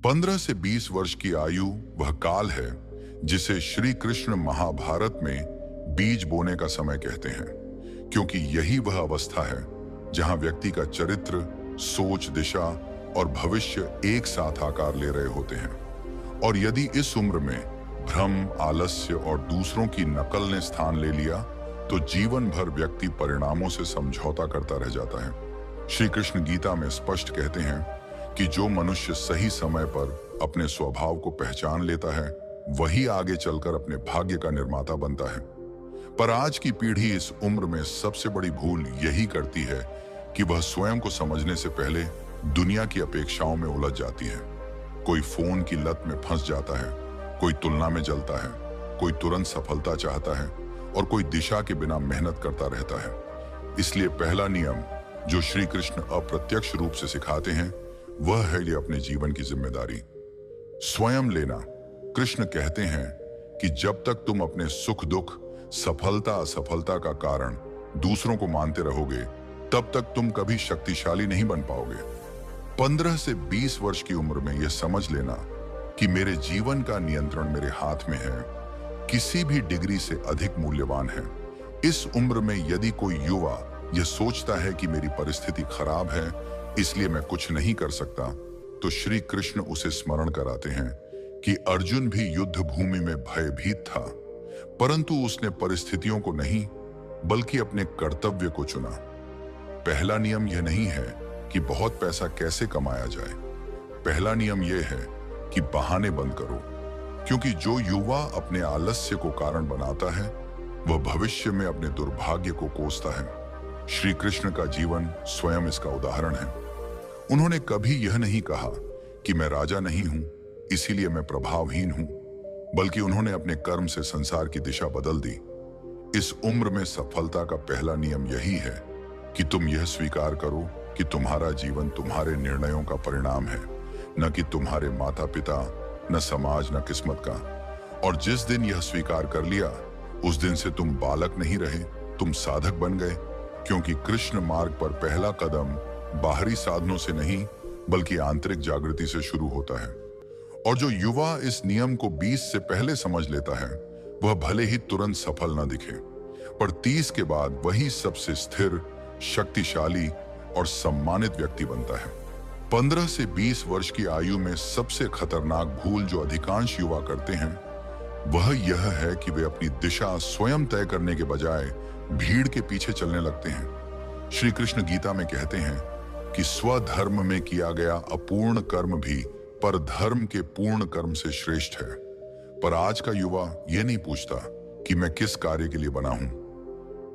15 से 20 वर्ष की आयु वह काल है जिसे श्री कृष्ण महाभारत में बीज बोने का समय कहते हैं, क्योंकि यही वह अवस्था है जहां व्यक्ति का चरित्र, सोच, दिशा और भविष्य एक साथ आकार ले रहे होते हैं। और यदि इस उम्र में भ्रम, आलस्य और दूसरों की नकल ने स्थान ले लिया तो जीवन भर व्यक्ति परिणामों से समझौता करता रह जाता है। श्री कृष्ण गीता में स्पष्ट कहते हैं कि जो मनुष्य सही समय पर अपने स्वभाव को पहचान लेता है वही आगे चलकर अपने भाग्य का निर्माता बनता है। पर आज की पीढ़ी इस उम्र में सबसे बड़ी भूल यही करती है कि वह स्वयं को समझने से पहले दुनिया की अपेक्षाओं में उलझ जाती है। कोई फोन की लत में फंस जाता है, कोई तुलना में जलता है, कोई तुरंत सफलता चाहता है और कोई दिशा के बिना मेहनत करता रहता है। इसलिए पहला नियम जो श्री कृष्ण अप्रत्यक्ष रूप से सिखाते हैं वह है ये अपने जीवन की जिम्मेदारी स्वयं लेना। कृष्ण कहते हैं कि जब तक तुम अपने सुख दुख, सफलता असफलता का कारण दूसरों को मानते रहोगे तब तक तुम कभी शक्तिशाली नहीं बन पाओगे। 15 से 20 वर्ष की उम्र में यह समझ लेना कि मेरे जीवन का नियंत्रण मेरे हाथ में है किसी भी डिग्री से अधिक मूल्यवान है। इस उम्र में यदि कोई युवा यह सोचता है कि मेरी परिस्थिति खराब है इसलिए मैं कुछ नहीं कर सकता, तो श्री कृष्ण उसे स्मरण कराते हैं कि अर्जुन भी युद्ध भूमि में भयभीत था, परंतु उसने परिस्थितियों को नहीं बल्कि अपने कर्तव्य को चुना। पहला नियम यह नहीं है कि बहुत पैसा कैसे कमाया जाए, पहला नियम यह है कि बहाने बंद करो, क्योंकि जो युवा अपने आलस्य को कारण बनाता है वह भविष्य में अपने दुर्भाग्य को कोसता है। श्री कृष्ण का जीवन स्वयं इसका उदाहरण है। उन्होंने कभी यह नहीं कहा कि मैं राजा नहीं हूं इसीलिए मैं प्रभावहीन हूं, बल्कि उन्होंने अपने कर्म से संसार की दिशा बदल दी। इस उम्र में सफलता का पहला नियम यही है कि तुम यह स्वीकार करो कि तुम्हारा जीवन तुम्हारे निर्णयों का परिणाम है, न कि तुम्हारे माता पिता, न समाज, न किस्मत का। और जिस दिन यह स्वीकार कर लिया उस दिन से तुम बालक नहीं रहे, तुम साधक बन गए, क्योंकि कृष्ण मार्ग पर पहला कदम बाहरी साधनों से नहीं बल्कि आंतरिक जागृति से शुरू होता है। और जो युवा इस नियम को 20 से पहले समझ लेता है वह भले ही तुरंत सफल न दिखे, पर 30 के बाद वही सबसे स्थिर, शक्तिशाली और सम्मानित व्यक्ति बनता है। 15 से 20 वर्ष की आयु में सबसे खतरनाक भूल जो अधिकांश युवा करते हैं वह यह है कि वे अपनी दिशा स्वयं तय करने के बजाय भीड़ के पीछे चलने लगते हैं। श्री कृष्ण गीता में कहते हैं कि स्वधर्म में किया गया अपूर्ण कर्म भी पर धर्म के पूर्ण कर्म से श्रेष्ठ है। पर आज का युवा यह नहीं पूछता कि मैं किस कार्य के लिए बना हूं,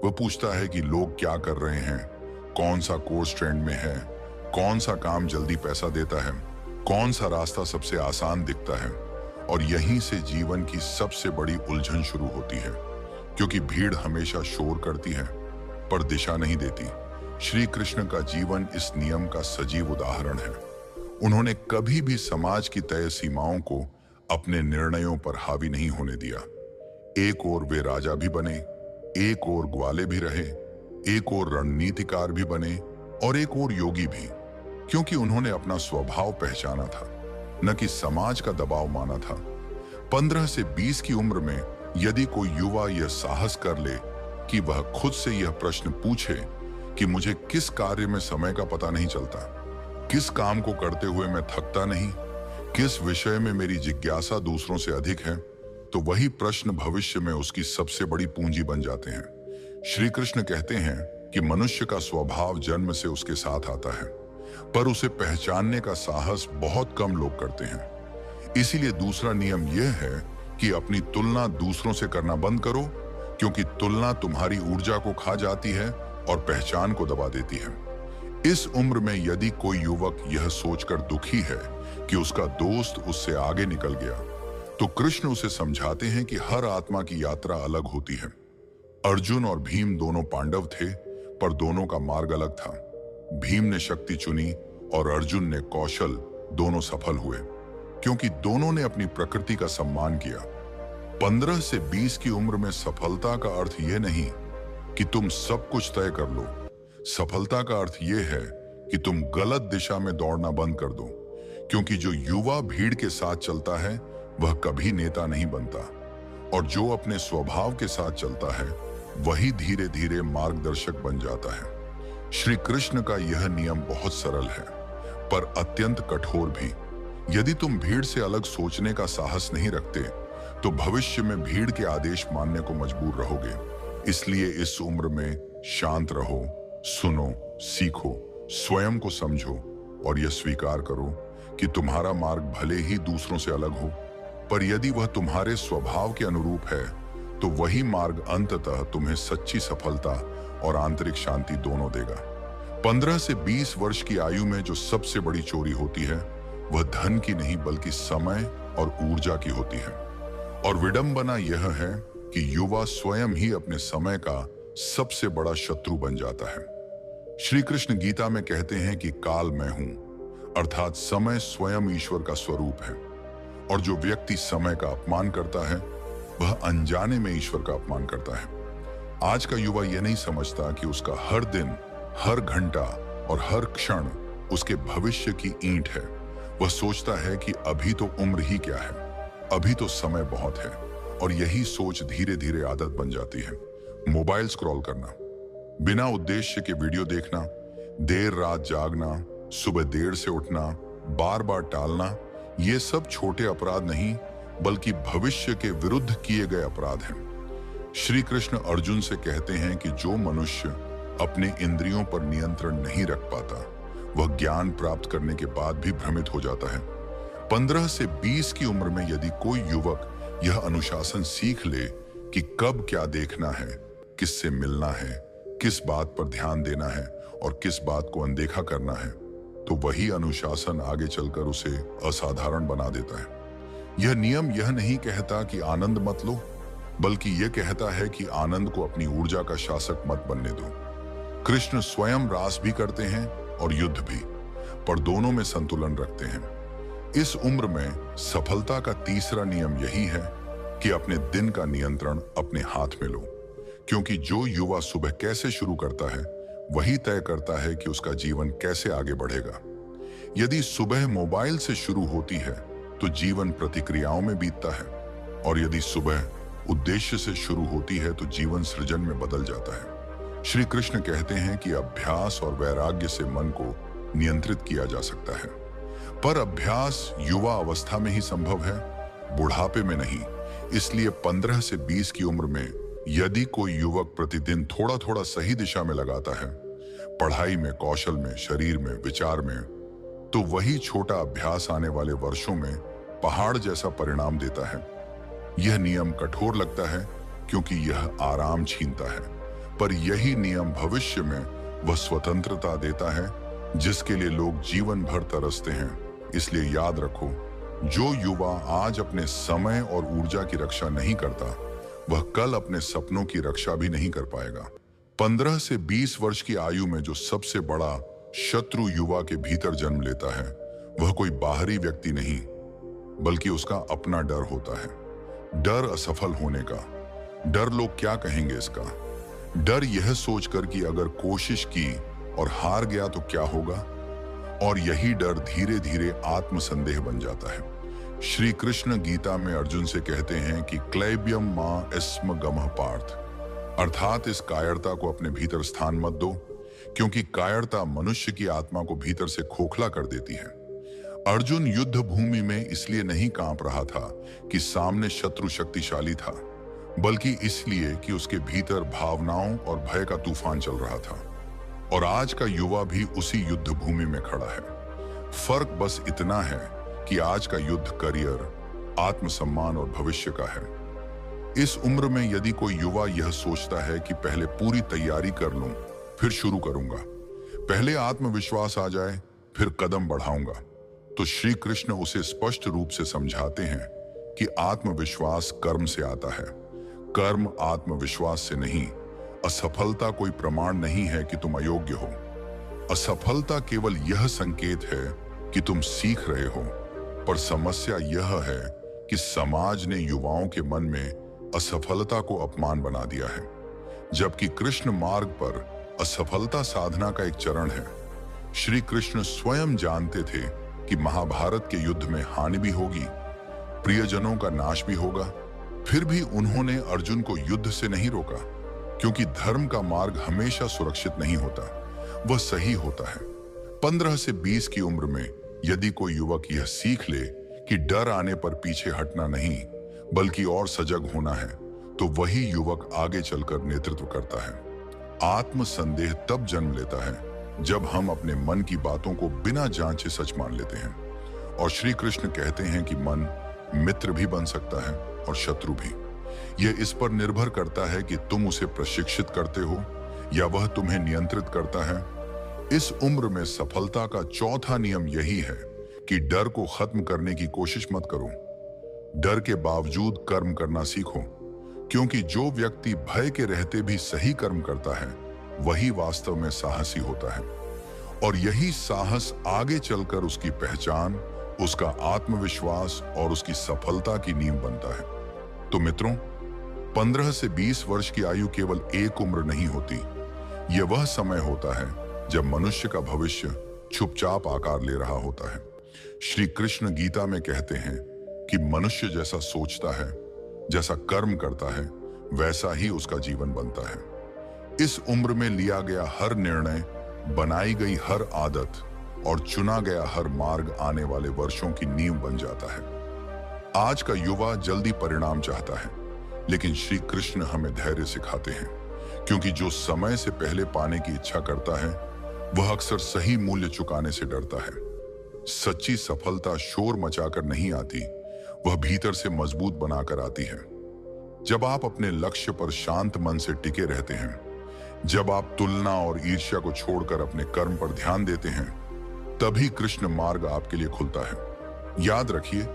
वह पूछता है कि लोग क्या कर रहे हैं, कौन सा कोर्स ट्रेंड में है, कौन सा काम जल्दी पैसा देता है, कौन सा रास्ता सबसे आसान दिखता है। और यहीं से जीवन की सबसे बड़ी उलझन शुरू होती है, क्योंकि भीड़ हमेशा शोर करती है पर दिशा नहीं देती। श्री कृष्ण का जीवन इस नियम का सजीव उदाहरण है। उन्होंने कभी भी समाज की तय सीमाओं को अपने निर्णयों पर हावी नहीं होने दिया। एक ओर वे राजा भी बने, एक ओर ग्वाले भी रहे, एक ओर रणनीतिकार भी बने और एक ओर योगी भी, क्योंकि उन्होंने अपना स्वभाव पहचाना था, न कि समाज का दबाव माना था। 15 से 20 की उम्र में यदि कोई युवा यह साहस कर ले कि वह खुद से यह प्रश्न पूछे कि मुझे किस कार्य में समय का पता नहीं चलता, किस काम को करते हुए मैं थकता नहीं, किस विषय में मेरी जिज्ञासा दूसरों से अधिक है, तो वही प्रश्न भविष्य में उसकी सबसे बड़ी पूंजी बन जाते हैं। श्री कृष्ण कहते हैं कि मनुष्य का स्वभाव जन्म से उसके साथ आता है, पर उसे पहचानने का साहस बहुत कम लोग करते हैं। इसीलिए दूसरा नियम यह है कि अपनी तुलना दूसरों से करना बंद करो, क्योंकि तुलना तुम्हारी ऊर्जा को खा जाती है और पहचान को दबा देती है। इस उम्र में यदि कोई युवक यह सोचकर दुखी है कि उसका दोस्त उससे आगे निकल गया, तो कृष्ण उसे समझाते हैं कि हर आत्मा की यात्रा अलग होती है। अर्जुन और भीम दोनों पांडव थे, पर दोनों का मार्ग अलग था। भीम ने शक्ति चुनी और अर्जुन ने कौशल, दोनों सफल हुए क्योंकि दोनों ने अपनी प्रकृति का सम्मान किया। 15 से 20 की उम्र में सफलता का अर्थ यह नहीं कि तुम सब कुछ तय कर लो। सफलता का अर्थ यह है कि तुम गलत दिशा में दौड़ना बंद कर दो, क्योंकि जो युवा भीड़ के साथ चलता है वह कभी नेता नहीं बनता, और जो अपने स्वभाव के साथ चलता है वही धीरे धीरे मार्गदर्शक बन जाता है। श्री कृष्ण का यह नियम बहुत सरल है पर अत्यंत कठोर भी। यदि तुम भीड़ से अलग सोचने का साहस नहीं रखते तो भविष्य में भीड़ के आदेश मानने को मजबूर रहोगे। इसलिए इस उम्र में शांत रहो, सुनो, सीखो, स्वयं को समझो और यह स्वीकार करो कि तुम्हारा मार्ग भले ही दूसरों से अलग हो, पर यदि वह तुम्हारे स्वभाव के अनुरूप है तो वही मार्ग अंततः तुम्हें सच्ची सफलता और आंतरिक शांति दोनों देगा। 15 से 20 वर्ष की आयु में जो सबसे बड़ी चोरी होती है वह धन की नहीं बल्कि समय और ऊर्जा की होती है। और विडंबना यह है कि युवा स्वयं ही अपने समय का सबसे बड़ा शत्रु बन जाता है। श्री कृष्ण गीता में कहते हैं कि काल मैं हूं, अर्थात समय स्वयं ईश्वर का स्वरूप है, और जो व्यक्ति समय का अपमान करता है वह अनजाने में ईश्वर का अपमान करता है। आज का युवा यह नहीं समझता कि उसका हर दिन, हर घंटा और हर क्षण उसके भविष्य की ईंट है। वह सोचता है कि अभी तो उम्र ही क्या है, अभी तो समय बहुत है, और यही सोच धीरे धीरे आदत बन जाती है। मोबाइल स्क्रॉल करना, बिना उद्देश्य के वीडियो देखना, देर रात जागना, सुबह देर से उठना, बार बार टालना, ये सब छोटे अपराध नहीं बल्कि भविष्य के विरुद्ध किए गए अपराध हैं। श्री कृष्ण अर्जुन से कहते हैं कि जो मनुष्य अपने इंद्रियों पर नियंत्रण नहीं रख पाता वह ज्ञान प्राप्त करने के बाद भी भ्रमित हो जाता है। 15 से 20 की उम्र में यदि कोई युवक यह अनुशासन सीख ले कि कब क्या देखना है, किससे मिलना है, किस बात पर ध्यान देना है और किस बात को अनदेखा करना है, तो वही अनुशासन आगे चलकर उसे असाधारण बना देता है। यह नियम यह नहीं कहता कि आनंद मत लो, बल्कि यह कहता है कि आनंद को अपनी ऊर्जा का शासक मत बनने दो। कृष्ण स्वयं रास भी करते हैं और युद्ध भी, पर दोनों में संतुलन रखते हैं। इस उम्र में सफलता का तीसरा नियम यही है कि अपने दिन का नियंत्रण अपने हाथ में लो, क्योंकि जो युवा सुबह कैसे शुरू करता है वही तय करता है कि उसका जीवन कैसे आगे बढ़ेगा। यदि सुबह मोबाइल से शुरू होती है तो जीवन प्रतिक्रियाओं में बीतता है, और यदि सुबह उद्देश्य से शुरू होती है तो जीवन सृजन में बदल जाता है। श्री कृष्ण कहते हैं कि अभ्यास और वैराग्य से मन को नियंत्रित किया जा सकता है, पर अभ्यास युवा अवस्था में ही संभव है, बुढ़ापे में नहीं। इसलिए 15 से 20 की उम्र में यदि कोई युवक प्रतिदिन थोड़ा थोड़ा सही दिशा में लगाता है, पढ़ाई में, कौशल में, शरीर में, विचार में, तो वही छोटा अभ्यास आने वाले वर्षों में पहाड़ जैसा परिणाम देता है। यह नियम कठोर लगता है क्योंकि यह आराम छीनता है, पर यही नियम भविष्य में वह स्वतंत्रता देता है जिसके लिए लोग जीवन भर तरसते हैं। इसलिए याद रखो, जो युवा आज अपने समय और ऊर्जा की रक्षा नहीं करता वह कल अपने सपनों की रक्षा भी नहीं कर पाएगा। 15 से 20 वर्ष की आयु में जो सबसे बड़ा शत्रु युवा के भीतर जन्म लेता है वह कोई बाहरी व्यक्ति नहीं बल्कि उसका अपना डर होता है। डर असफल होने का, डर लोग क्या कहेंगे इसका, डर यह सोचकर कि अगर कोशिश की और हार गया तो क्या होगा, और यही डर धीरे धीरे आत्मसंदेह बन जाता है। श्री कृष्ण गीता में अर्जुन से कहते हैं कि क्लैब्यम मां स्म गमः पार्थ, अर्थात इस कायरता को अपने भीतर स्थान मत दो, क्योंकि कायरता मनुष्य की आत्मा को भीतर से खोखला कर देती है। अर्जुन युद्ध भूमि में इसलिए नहीं कांप रहा था कि सामने शत्रु शक्तिशाली था, बल्कि इसलिए कि उसके भीतर भावनाओं और भय का तूफान चल रहा था। और आज का युवा भी उसी युद्ध भूमि में खड़ा है। फर्क बस इतना है कि आज का युद्ध करियर, आत्मसम्मान और भविष्य का है। इस उम्र में यदि कोई युवा यह सोचता है कि पहले पूरी तैयारी कर लूं फिर शुरू करूंगा, पहले आत्मविश्वास आ जाए फिर कदम बढ़ाऊंगा, तो श्री कृष्ण उसे स्पष्ट रूप से समझाते हैं कि आत्मविश्वास कर्म से आता है, कर्म आत्मविश्वास से नहीं। असफलता कोई प्रमाण नहीं है कि तुम अयोग्य हो। असफलता केवल यह संकेत है कि तुम सीख रहे हो, पर समस्या यह है कि समाज ने युवाओं के मन में असफलता को अपमान बना दिया है, जबकि कृष्ण मार्ग पर असफलता साधना का एक चरण है। श्री कृष्ण स्वयं जानते थे कि महाभारत के युद्ध में हानि भी होगी, प्रियजनों का नाश भी होगा। फिर भी उन्होंने अर्जुन को युद्ध से नहीं रोका, क्योंकि धर्म का मार्ग हमेशा सुरक्षित नहीं होता, वह सही होता है। 15 से 20 की उम्र में यदि कोई युवक यह सीख ले कि डर आने पर पीछे हटना नहीं बल्कि और सजग होना है, तो वही युवक आगे चलकर नेतृत्व करता है। आत्मसंदेह तब जन्म लेता है जब हम अपने मन की बातों को बिना जांचे सच मान लेते हैं। और श्री कृष्ण कहते हैं कि मन मित्र भी बन सकता है और शत्रु भी। यह इस पर निर्भर करता है कि तुम उसे प्रशिक्षित करते हो या वह तुम्हें नियंत्रित करता है। इस उम्र में सफलता का चौथा नियम यही है कि डर को खत्म करने की कोशिश मत करो। डर के बावजूद कर्म करना सीखो, क्योंकि जो व्यक्ति भय के रहते भी सही कर्म करता है वही वास्तव में साहसी होता है। और यही साहस आगे चलकर उसकी पहचान, उसका आत्मविश्वास और उसकी सफलता की नींव बनता है। तो मित्रों, 15 से 20 वर्ष की आयु केवल एक उम्र नहीं होती। यह वह समय होता है जब मनुष्य का भविष्य चुपचाप आकार ले रहा होता है। श्री कृष्ण गीता में कहते हैं कि मनुष्य जैसा सोचता है, जैसा कर्म करता है, वैसा ही उसका जीवन बनता है। इस उम्र में लिया गया हर निर्णय, बनाई गई हर आदत और चुना गया हर मार्ग आने वाले वर्षों की नींव बन जाता है। आज का युवा जल्दी परिणाम चाहता है, लेकिन श्री कृष्ण हमें धैर्य सिखाते हैं, क्योंकि जो समय से पहले पाने की इच्छा करता है वह अक्सर सही मूल्य चुकाने से डरता है। सच्ची सफलता शोर मचाकर नहीं आती, वह भीतर से मजबूत बनाकर आती है। जब आप अपने लक्ष्य पर शांत मन से टिके रहते हैं, जब आप तुलना और ईर्ष्या को छोड़कर अपने कर्म पर ध्यान देते हैं, तभी कृष्ण मार्ग आपके लिए खुलता है। याद रखिए,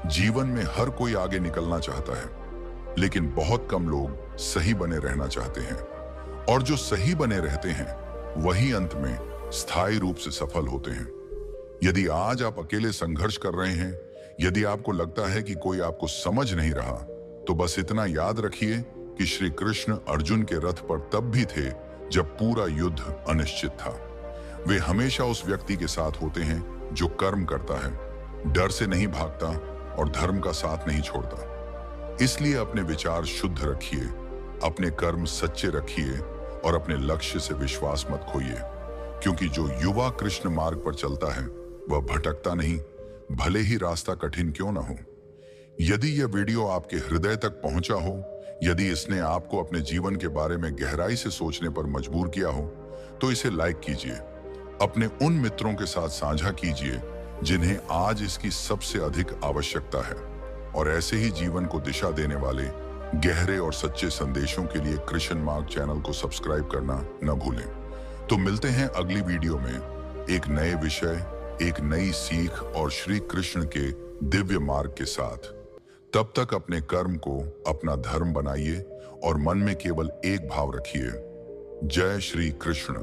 जीवन में हर कोई आगे निकलना चाहता है, लेकिन बहुत कम लोग सही बने रहना चाहते हैं। और जो सही बने रहते हैं वही अंत में स्थायी रूप से सफल होते हैं। यदि आज आप अकेले संघर्ष कर रहे हैं, यदि आपको लगता है कि कोई आपको समझ नहीं रहा, तो बस इतना याद रखिए कि श्री कृष्ण अर्जुन के रथ पर तब भी थे जब पूरा युद्ध अनिश्चित था। वे हमेशा उस व्यक्ति के साथ होते हैं जो कर्म करता है, डर से नहीं भागता और धर्म का साथ नहीं छोड़ता। इसलिए अपने विचार शुद्ध रखिए, अपने कर्म सच्चे रखिए और अपने लक्ष्य से विश्वास मत खोइए, क्योंकि जो युवा कृष्ण मार्ग पर चलता है वह भटकता नहीं, भले ही रास्ता कठिन क्यों न हो। यदि यह वीडियो आपके हृदय तक पहुंचा हो, यदि इसने आपको अपने जीवन के बारे में गहराई से सोचने पर मजबूर किया हो, तो इसे लाइक कीजिए, अपने उन मित्रों के साथ साझा कीजिए जिन्हें आज इसकी सबसे अधिक आवश्यकता है। और ऐसे ही जीवन को दिशा देने वाले गहरे और सच्चे संदेशों के लिए कृष्ण मार्ग चैनल को सब्सक्राइब करना न भूलें। तो मिलते हैं अगली वीडियो में एक नए विषय, एक नई सीख और श्री कृष्ण के दिव्य मार्ग के साथ। तब तक अपने कर्म को अपना धर्म बनाइए और मन में केवल एक भाव रखिए, जय श्री कृष्ण।